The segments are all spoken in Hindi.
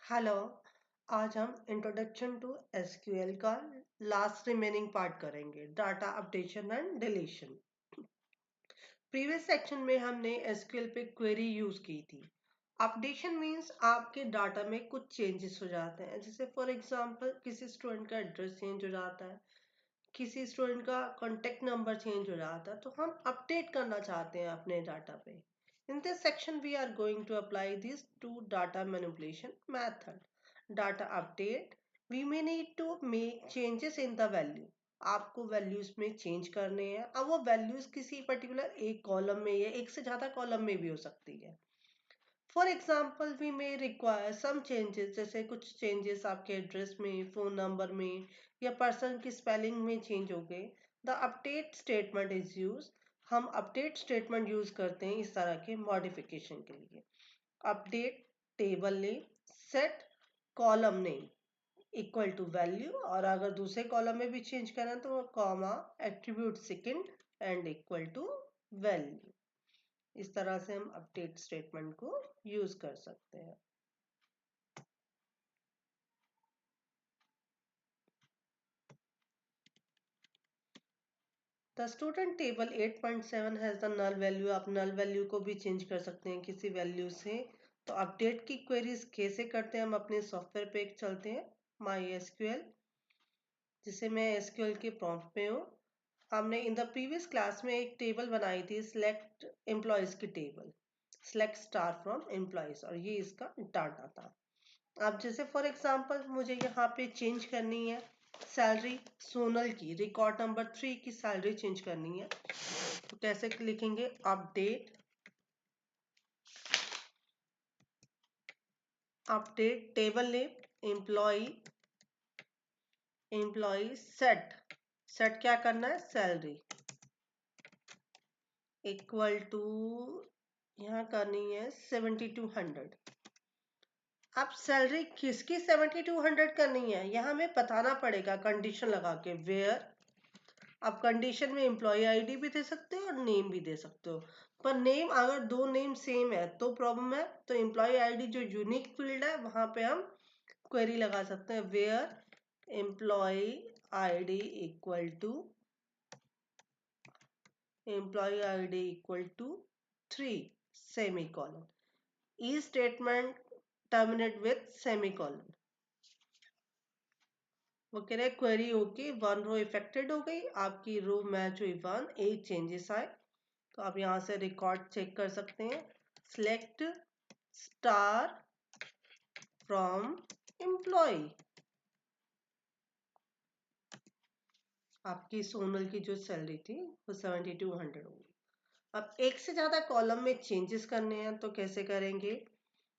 हेलो। आज हम इंट्रोडक्शन टू एसक्यूएल का लास्ट रिमेनिंग पार्ट करेंगे, data updation and deletion. Previous section में हमने एसक्यूएल पे क्वेरी यूज की थी। अपडेशन मींस आपके डाटा में कुछ चेंजेस हो जाते हैं, जैसे फॉर एग्जांपल किसी स्टूडेंट का एड्रेस चेंज हो जाता है, किसी स्टूडेंट का कॉन्टेक्ट नंबर चेंज हो जाता है, तो हम अपडेट करना चाहते हैं अपने डाटा पे। In this section, we are going to apply these two data manipulation method. Data update, we may need to make changes in the value. आपको वैल्यूज में चेंज करने हैं। अब वो वैल्यूज किसी पर्टिकुलर एक कॉलम में या एक से ज्यादा कॉलम में भी हो सकती है। For example we may require some changes, जैसे कुछ चेंजेस आपके एड्रेस में, फोन नंबर में या पर्सन की स्पेलिंग में चेंज हो गए। The update statement is use. हम अपडेट स्टेटमेंट यूज करते हैं इस तरह के मॉडिफिकेशन के लिए। Update table name, set column name equal to value, और अगर दूसरे कॉलम में भी चेंज करना है तो comma attribute second and equal to value. इस तरह से हम अपडेट स्टेटमेंट को यूज कर सकते हैं। The student table 8.7 has the null value. आप नल वैल्यू को भी चेंज कर सकते हैं किसी वैल्यू से। तो अपडेट की क्वेरीज कैसे करते हैं, हम अपने सॉफ्टवेयर पे चलते हैं, माई एसक्यूएल, जिसे मैं एसक्यूएल के प्रॉम्प्ट पे हूँ। हमने इन द प्रीवियस क्लास में एक टेबल बनाई थी, सिलेक्ट एम्प्लॉयज की table, select star from employees, और ये इसका डाटा था। अब जैसे फॉर एग्जांपल मुझे यहाँ पे चेंज करनी है सैलरी, सोनल की रिकॉर्ड नंबर 3 की सैलरी चेंज करनी है, तो कैसे लिखेंगे, update table name employ set, set क्या करना है, सैलरी इक्वल टू, यहाँ करनी है 7200। अब सैलरी किसकी 7200 करनी है, यहाँ हमें बताना पड़ेगा कंडीशन लगा के, वेयर। आप कंडीशन में एम्प्लॉय आईडी भी दे सकते हो और नेम भी दे सकते हो, पर नेम अगर दो नेम सेम है तो प्रॉब्लम है। तो एम्प्लॉय आईडी जो यूनिक फील्ड है वहां पे हम क्वेरी लगा सकते हैं, where employ ID equal to employ ID equal to 3 semicolon. ई स्टेटमेंट टर्मिनेट विथ सेमीकोलन। वो कह रहे क्वेरी होके 1 रो इफेक्टेड हो गई, आपकी रो मैच हुई 1, 8 चेंजेस आए। तो आप यहाँ से रिकॉर्ड चेक कर सकते हैं, सिलेक्ट स्टार फ्रॉम एम्प्लॉय। आपकी सोनल की जो सैलरी थी वो 7200 होगी। अब एक से ज्यादा कॉलम में चेंजेस करने हैं तो कैसे करेंगे,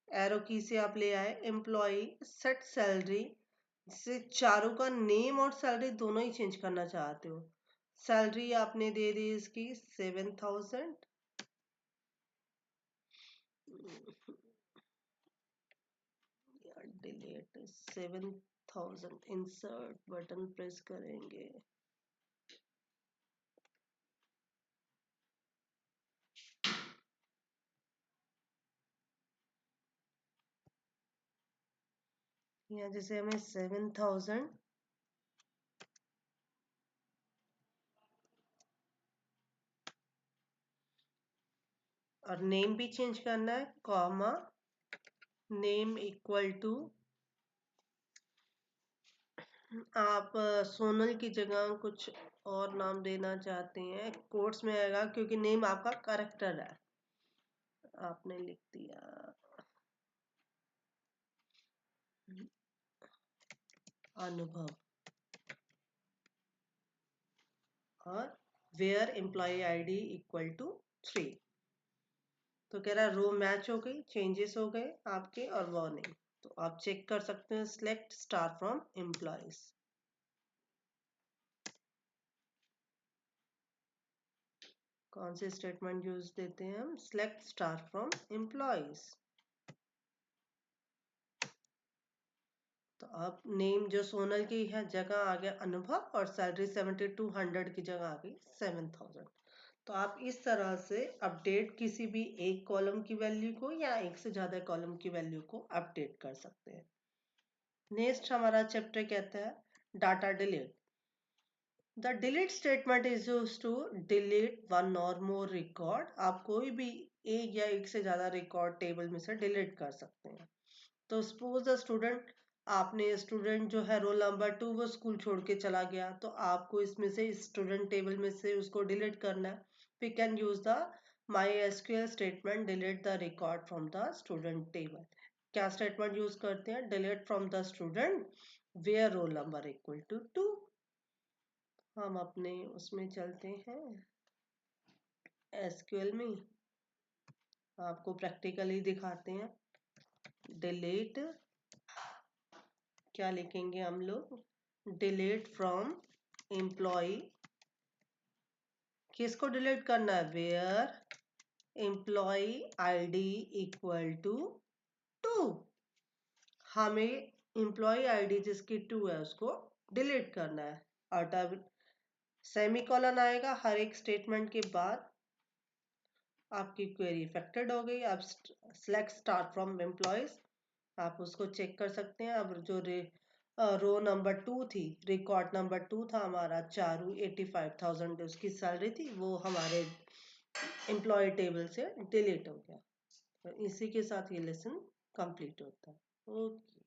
एरो की से आप ले आए एम्प्लॉय सेट सैलरी, जिससे चारों का नेम और सैलरी दोनों ही चेंज करना चाहते हो। सैलरी आपने दे दी इसकी 7000, डिलीट 7000, इंसर्ट बटन प्रेस करेंगे। यहाँ जैसे हमें 7000, और नेम भी चेंज करना है, कॉमा नेम इक्वल टू, आप सोनल की जगह कुछ और नाम देना चाहते हैं, कोट्स में आएगा क्योंकि नेम आपका करेक्टर है, आपने लिख दिया अनुभव, और where employ ID equal to 3। तो कह रहा है रो मैच हो गई, चेंजेस हो गए आपके, और वो नहीं। तो आप चेक कर सकते हैं, सिलेक्ट स्टार फ्रॉम एम्प्लॉयज। कौन से स्टेटमेंट यूज देते हैं हम, सिलेक्ट स्टार फ्रॉम एम्प्लॉयज। तो अब नेम जो सोनल की है जगह आ गया अनुभव, और सैलरी 7200 की जगह आ गई 7000। तो आप इस तरह से अपडेट किसी भी एक कॉलम की वैल्यू को या एक से ज्यादा कॉलम की वैल्यू को अपडेट कर सकते हैं। नेक्स्ट हमारा चैप्टर कहता है data delete. The delete statement is used to delete one or more record. आप कोई भी एक या एक से ज्यादा रिकॉर्ड टेबल में से डिलीट कर सकते हैं। तो सपोज द स्टूडेंट, आपने स्टूडेंट जो है रोल नंबर 2 वो स्कूल छोड़ के चला गया, तो आपको इसमें से स्टूडेंट टेबल में से उसको डिलीट करना है। We can use the MySQL statement delete the record from the student table. क्या स्टेटमेंट यूज करते हैं? Delete from the student where roll number equal to 2। हम अपने उसमें चलते हैं एसक्यूएल में, आपको प्रैक्टिकली दिखाते हैं। डिलीट, क्या लिखेंगे हम लोग? Delete from employee. किसको डिलीट करना है? Where employ ID equal to 2। हमें एम्प्लॉय आईडी जिसकी 2 है उसको डिलीट करना है। और तब सेमीकोलन आएगा हर एक स्टेटमेंट के बाद। आपकी क्वेरी इफेक्टेड हो गई। आप सिलेक्ट स्टार फ्रॉम एम्प्लॉयज, आप उसको चेक कर सकते हैं। अब जो रो नंबर 2 थी, रिकॉर्ड नंबर 2 था हमारा चारू, 85,000 उसकी सैलरी थी, वो हमारे एम्प्लॉय टेबल से डिलीट हो गया। तो इसी के साथ ये लेसन कंप्लीट होता है। ओके।